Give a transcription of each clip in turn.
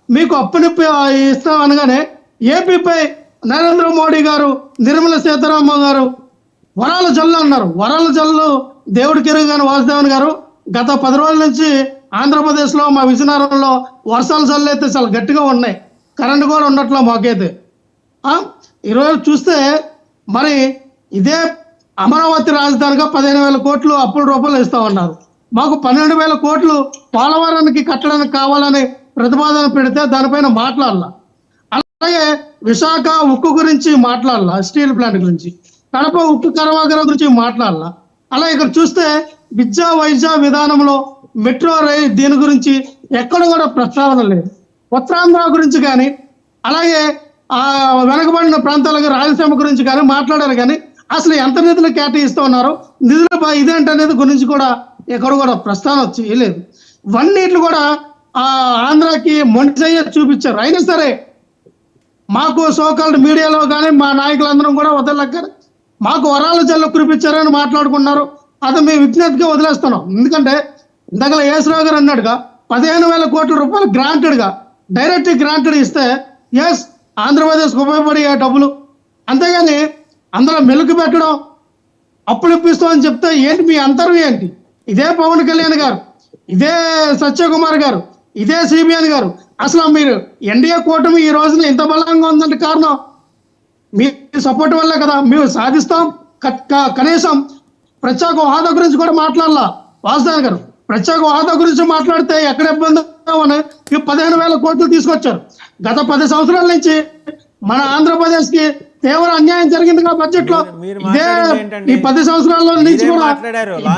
మీకు అప్పునిప్పి ఇస్తాం అనగానే ఏపీపై నరేంద్ర మోడీ గారు, నిర్మలా సీతారామన్ గారు వరాల జల్లు అన్నారు. వరాల జల్లు దేవుడికి ఎరుగాని వాసుదేవన్ గారు గత 10 రోజుల నుంచి ఆంధ్రప్రదేశ్లో మా విజయనగరంలో వర్షాలు జల్లు అయితే చాలా గట్టిగా ఉన్నాయి. కరెంటు కూడా ఉండట్లా మాకైతే. ఈరోజు చూస్తే మరి ఇదే అమరావతి రాజధానిగా 15,000 కోట్లు అప్పుల రూపాయలు ఇస్తామన్నారు. మాకు 12,000 కోట్లు పోలవరానికి కట్టడానికి కావాలని ప్రతిపాదన పెడితే దానిపైన మాట్లాడాల. అలాగే విశాఖ ఉక్కు గురించి మాట్లాడాల, స్టీల్ ప్లాంట్ గురించి, కడప ఉక్కు కర్మాగారం గురించి మాట్లాడాల. అలా ఇక్కడ చూస్తే విద్యా వైద్య విధానంలో మెట్రో రైల్ దీని గురించి ఎక్కడ కూడా ప్రస్తావన లేదు. ఉత్తరాంధ్ర గురించి కానీ, అలాగే వెనకబడిన ప్రాంతాలకు రాయలసీమ గురించి కానీ మాట్లాడారు. కానీ అసలు ఎంత నిధులు కేటాయిస్తూ ఉన్నారో, నిధులు ఇదేంటనేది గురించి కూడా ఎక్కడ కూడా ప్రస్తావన చేయలేదు. వన్నీట్లు కూడా ఆంధ్రాకి మొండిసయ్య చూపించారు. అయినా సరే మాకు సోకాల్డ్ మీడియాలో కానీ మా నాయకులందరం కూడా వదలక మాకు వరాల జల్లు కురిపించారని మాట్లాడుకున్నారు. అది మేము విజ్ఞప్తిగా వదిలేస్తున్నాం. ఎందుకంటే ఇందాక యేసరావు గారు అన్నాడుగా 15,000 కోట్ల రూపాయలు గ్రాంటెడ్గా డైరెక్ట్ గ్రాంటెడ్ ఇస్తే ఎస్ ఆంధ్రప్రదేశ్కి ఉపయోగపడే డబ్బులు. అంతేగాని అందులో మెలుగు పెట్టడం, అప్పులు ఇప్పిస్తామని చెప్తే ఏంటి మీ అంతరం ఏంటి? ఇదే పవన్ కళ్యాణ్ గారు, ఇదే సత్యకుమార్ గారు, ఇదే సిబిఎన్ గారు, అసలు మీరు ఎన్డీఏ కూటమి ఈ రోజున ఇంత బలంగా ఉందంటే కారణం మీ సపోర్ట్ వల్లే కదా. మేము సాధిస్తాం. కనీసం ప్రత్యేక హోదా గురించి కూడా మాట్లాడాల వాసుదేవ్ గారు. ప్రత్యేక హోదా గురించి మాట్లాడితే ఎక్కడ ఇబ్బంది అని 15,000 కోట్లు తీసుకొచ్చారు. గత 10 సంవత్సరాల నుంచి మన ఆంధ్రప్రదేశ్ కి తీవ్ర అన్యాయం జరిగింది కదా బడ్జెట్ లో. ఇదే ఈ 10 సంవత్సరాల నుంచి కూడా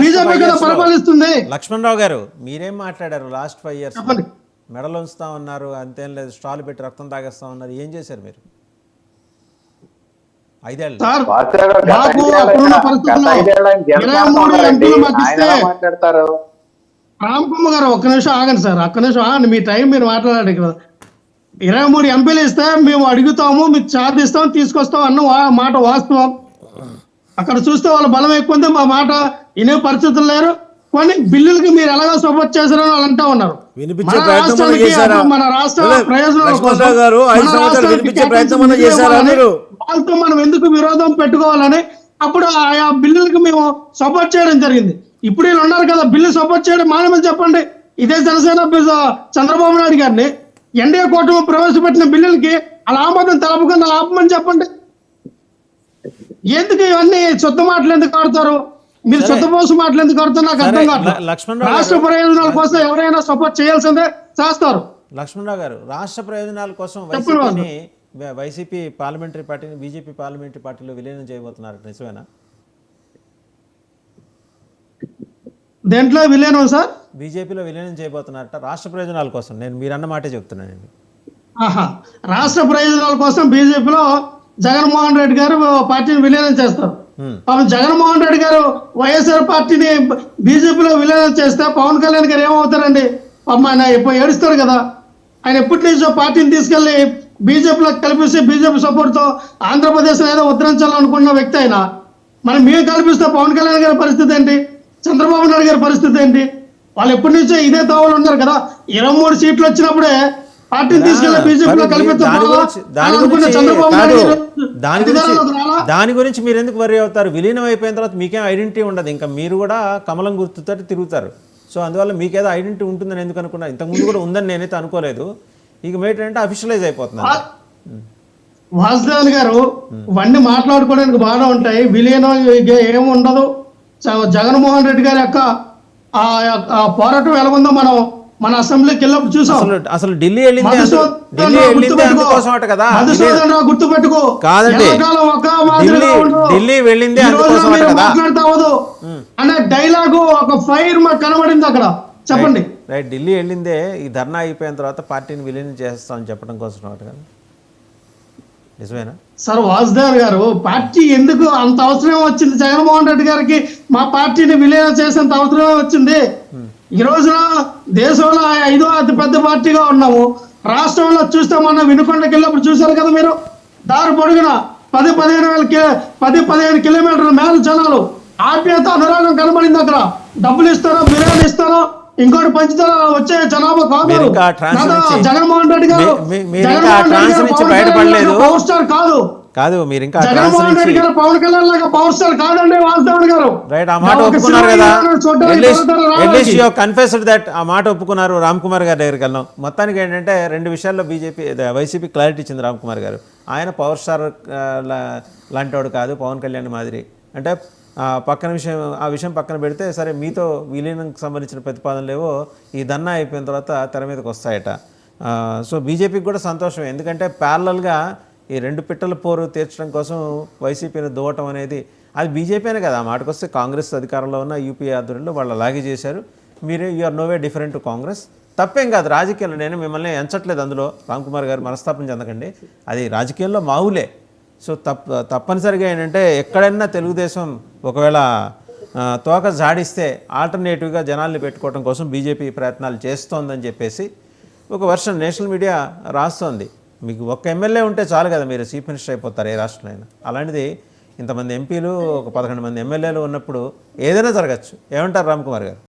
బీజేపీ కదా పరిపాలిస్తుంది. లక్ష్మణరావు గారు మీరేం మాట్లాడారు? లాస్ట్ 5 years మెడలు ఉంచుతా ఉన్నారు, అంతేం లేదు, స్టాల్ పెట్టి రక్తం తాగేస్తా ఉన్నారు. ఏం చేశారు మీరు 5 ఏళ్ళు? రామకుమ్మ గారు ఒక్క నిమిషం ఆగండి సార్, ఒక్క నిమిషం ఆగండి. మీ టైం మీరు మాట్లాడారు కదా. 23 ఎంపీలు ఇస్తే మేము అడుగుతాము, మీకు ఛార్జ్ ఇస్తాం, తీసుకొస్తాం అన్న మాట వాస్తవం. అక్కడ చూస్తే వాళ్ళ బలం ఎక్కువ ఉంది, మా మాట వినే పరిస్థితులు లేరు. కొన్ని బిల్లులకి మీరు ఎలాగో సపోర్ట్ చేశారని వాళ్ళు అంటా ఉన్నారు. మన రాష్ట్ర ప్రయోజనాల కోసం వాళ్ళతో మనం ఎందుకు విరోధం పెట్టుకోవాలని అప్పుడు ఆయా బిల్లులకి మేము సపోర్ట్ చేయడం జరిగింది. ఇప్పుడు వీళ్ళు ఉన్నారు కదా, బిల్లు సపోర్ట్ చేయడం మానమని చెప్పండి. ఇదే జనసేన చంద్రబాబు నాయుడు గారిని ఎన్డీఏ కూటమి ప్రవేశపెట్టిన బిల్లులకి అలా ఆమోదం తెలపకుండా ఆపమని చెప్పండి. ఎందుకు ఇవన్నీ శుద్ధ మాటలు ఎందుకు ఆడతారు? మీరు శుద్ధపోసు మాటలు ఎందుకు ఆడుతారు? నాకు అర్థం కాదు. రాష్ట్ర ప్రయోజనాల కోసం ఎవరైనా సపోర్ట్ చేయాల్సిందే చేస్తారు. లక్ష్మణరావు గారు, రాష్ట్ర ప్రయోజనాల కోసం వైసీపీ పార్లమెంటరీ పార్టీని బీజేపీ పార్లమెంటరీ పార్టీలో విలీనం చేయబోతున్నారు, నిజమేనా? దేంట్లో విలీనం సార్? బీజేపీలో విలీనం చేయబోతున్నారట రాష్ట్ర ప్రయోజనాల కోసం. నేను మీరన్న మాటే చెప్తున్నానండి. రాష్ట్ర ప్రయోజనాల కోసం బీజేపీలో జగన్మోహన్ రెడ్డి గారు పార్టీని విలీనం చేస్తారు. జగన్మోహన్ రెడ్డి గారు వైఎస్ఆర్ పార్టీని బీజేపీలో విలీనం చేస్తే పవన్ కళ్యాణ్ గారు ఏమవుతారండి? ఆయన ఇప్పుడు ఏడుస్తారు కదా. ఆయన ఎప్పటి నుంచో పార్టీని తీసుకెళ్లి బీజేపీలో కల్పిస్తే బీజేపీ సపోర్ట్తో ఆంధ్రప్రదేశ్ ఏదో ఉద్ధరించాలనుకున్న వ్యక్తి అయినా మనం మేము కల్పిస్తే పవన్ కళ్యాణ్ గారి పరిస్థితి ఏంటి? చంద్రబాబు నాయుడు గారి పరిస్థితి ఏంటి? వాళ్ళు ఎప్పటి నుంచో ఇదే తావులు ఉన్నారు కదా. 23 సీట్లు వచ్చినప్పుడే పార్టీని తీసుకెళ్లి బీజేపీలో దాని గురించి మీరు ఎందుకు వరి అవుతారు? విలీనం అయిపోయిన తర్వాత మీకేం ఐడెంటిటీ ఉండదు. ఇంకా మీరు కూడా కమలం గుర్తుతో తిరుగుతారు. సో అందువల్ల మీకేదో ఐడెంటిటీ ఉంటుందని ఎందుకు అనుకున్నారు? ఇంతకుముందు కూడా ఉందని నేనైతే అనుకోలేదు. ఇక ఏంటంటే అఫీషియలైజ్ అయిపోతున్నారు. వాసుదేవన్ గారు ఇవన్నీ మాట్లాడుకోవడానికి బాగా ఉంటాయి. విలీనం ఏమి ఉండదు. జగన్మోహన్ రెడ్డి గారి యొక్క పోరాటం ఎలా ఉందో మనం మన అసెంబ్లీకి వెళ్ళినప్పుడు చూసాం. అసలు ఢిల్లీ గుర్తుపెట్టుకో కాదండి, ఢిల్లీ వెళ్ళింది మాట్లాడతావదు అనే డైలాగు ఒక ఫైర్ మాకు కనబడింది అక్కడ. చెప్పండి. రైట్, ఢిల్లీ వెళ్ళిందే ఈ ధర్నా అయిపోయిన తర్వాత పార్టీని విలీనం చేస్తామని చెప్పడం కోసం కదా, నిజమేనా సార్? వాసుదేవ్ గారు పార్టీ ఎందుకు అంత అవసరం వచ్చింది? జగన్మోహన్ రెడ్డి గారికి మా పార్టీని విలీనం చేసేంత అవసరమే వచ్చింది. ఈ రోజున దేశంలో 5వ అతిపెద్ద పార్టీగా ఉన్నాము. రాష్ట్రంలో చూస్తే మొన్న వినుకొండకి వెళ్ళినప్పుడు చూశారు కదా మీరు. దారి పొడుగున 10-15 కిలోమీటర్ల మేర జనాలు ఆప్యాయత అనురాగం కనబడింది. అక్కడ డబ్బులు ఇస్తారో బిర్యానీ ఇస్తారో ఇంకోటి పంచుతారా వచ్చే జనాభా కాదు. మీరు ఇంకా ట్రాన్స్ నాతో నుంచి- జగన్మోహన్ రెడ్డి గారు మీరు ఇంకా ట్రాన్స్ నుంచి బయటపడలేదు. పవర్ స్టార్ కాదు. కాదు మీరు ఇంకా ట్రాన్స్ జగన్మోహన్ నుంచి రెడ్డి గారు పవన్ కళ్యాణ్ లాగా పవర్ స్టార్ కాదండి వాసుదేవన్ గారు. రైట్, ఆ మాట ఒక ఒప్పుకున్నారు సినిమా కదా. హీరోని చూడడానికి వెళ్తారు రావాలి. యు కన్ఫెస్డ్ దట్ ఆ మాట ఒప్పుకున్నారు. రామ్ కుమార్ గారి దగ్గరికి వెళ్ళాం. మొత్తానికి ఏంటంటే రెండు విషయాల్లో వైసీపీ క్లారిటీ ఇచ్చింది రామ్ కుమార్ గారు. ఆయన పవర్ స్టార్ లాంటి వాడు కాదు పవన్ కళ్యాణ్ మాదిరి. అంటే ఆ విషయం పక్కన పెడితే సరే మీతో విలీనంకి సంబంధించిన ప్రతిపాదనలు ఏవో ఈ దన్నా అయిపోయిన తర్వాత తెర మీదకి వస్తాయట. సో బీజేపీకి కూడా సంతోషమే, ఎందుకంటే ప్యారలల్గా ఈ రెండు పిట్టల పోరు తీర్చడం కోసం వైసీపీని దువ్వటం అనేది అది బీజేపీనే కదా. ఆ మాటకు వస్తే కాంగ్రెస్ అధికారంలో ఉన్న యూపీఏ ఆధ్వర్యంలో వాళ్ళు అలాగే చేశారు. మీరే you are no way different to Congress. తప్పేం కాదు రాజకీయాల్లో, నేను మిమ్మల్ని ఎంచట్లేదు అందులో. రామ్ కుమార్ గారు మనస్తాపం చెందకండి, అది రాజకీయాల్లో మావులే. సో తప్పనిసరిగా ఏంటంటే ఎక్కడైనా తెలుగుదేశం ఒకవేళ తోక జాడిస్తే ఆల్టర్నేటివ్గా జనాల్ని పెట్టుకోవడం కోసం బీజేపీ ప్రయత్నాలు చేస్తోందని చెప్పేసి ఒక వర్షన్ నేషనల్ మీడియా రాస్తోంది. మీకు ఒక్క ఎమ్మెల్యే ఉంటే చాలు కదా, మీరు చీఫ్ మినిస్టర్ అయిపోతారు ఏ రాష్ట్రంలో అయినా. అలాంటిది ఇంతమంది ఎంపీలు, ఒక 11 మంది ఎమ్మెల్యేలు ఉన్నప్పుడు ఏదైనా జరగచ్చు. ఏమంటారు రామ్ కుమార్ గారు?